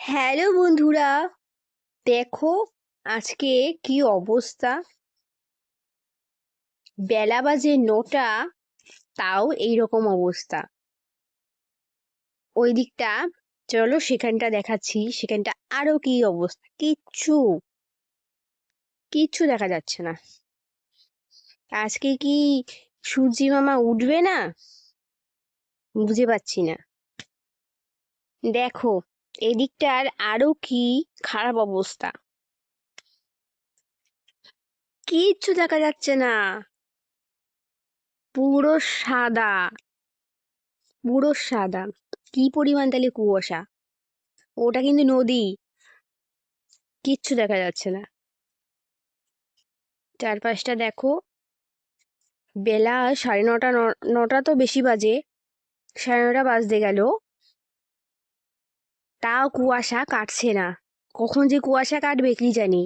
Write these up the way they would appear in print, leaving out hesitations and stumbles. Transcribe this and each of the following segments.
Hello বন্ধুরা, দেখো আজকে কি অবস্থা। বেলা বাজে 9টা, তাও এইরকম অবস্থা। ওই দিকটা চলো, সেখানটা দেখাচ্ছি। সেখানটা আরো কি অবস্থা, কিচ্ছু কিচ্ছু দেখা যাচ্ছে না। আজকে কি সূর্যি মামা উঠবে না, বুঝে পাচ্ছি না। দেখো এদিকটার আরো কি খারাপ অবস্থা, কিচ্ছু দেখা যাচ্ছে না। পুরো সাদা, পুরো সাদা। কি পরিমাণ তাহলে কুয়াশা! ওটা কিন্তু নদী, কিচ্ছু দেখা যাচ্ছে না। চারপাশটা দেখো। বেলা 9:30, নটা তো বেশি বাজে, 9:30 বাজতে গেল, তাও কুয়াশা কাটছে না। কখন যে কুয়াশা কাটবে কি জানি।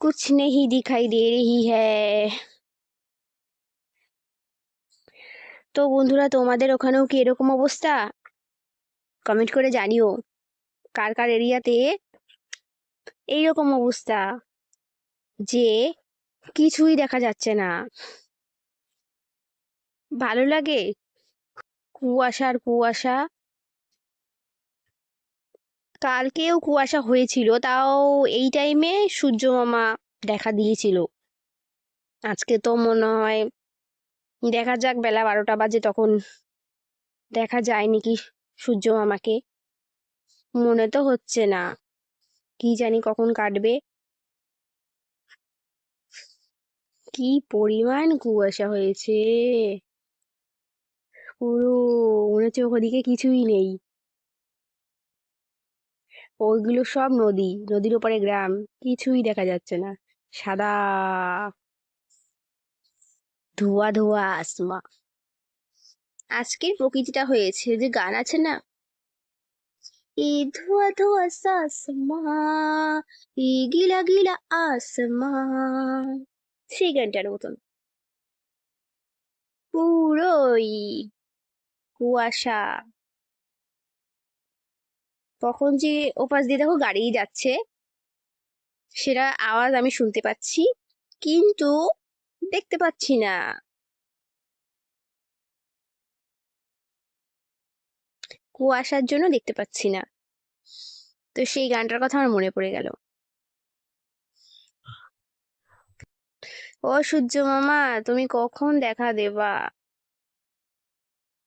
कुछ नहीं दिखाई दे रही है। তো বন্ধুরা, তোমাদের ওখানেও কি এরকম অবস্থা? কমেন্ট করে জানিও কার কার এরিয়াতে এইরকম অবস্থা, যে কিছুই দেখা যাচ্ছে না। ভালো লাগে কুয়াশার কুয়াশা। কালকেও কুয়াশা হয়েছিল, তাও এই টাইমে সূর্য মামা দেখা দিয়েছিল। আজকে তো মনে হয় দেখা যাক, বেলা 12টা বাজে, তখন দেখা যায় নাকি সূর্য মামাকে। মনে তো হচ্ছে না, কি জানি কখন কাটবে। কি পরিমাণ কুয়াশা হয়েছে, পুরো মনে হচ্ছে ওদিকে কিছুই নেই। ওইগুলো সব নদী, নদীর ওপারে গ্রাম, কিছুই দেখা যাচ্ছে না। সাদা ধোয়া ধোয়া আসমা। আজকের প্রকৃতিটা হয়েছে যে গান আছে না, এই ধোয়া ধোয়া সাসমা, এই গিলা গিলা আসমা, সেই গানটার মতন। পুরোই কুয়াশা। তখন যে ওপাশ দিয়ে দেখো গাড়ি যাচ্ছে, সেটা আওয়াজ আমি শুনতে পাচ্ছি, কিন্তু দেখতে পাচ্ছি না। কুয়াশার জন্য দেখতে পাচ্ছি না। তো সেই গানটার কথা আমার মনে পড়ে গেল। ও সূর্য মামা, তুমি কখন দেখা দেবা?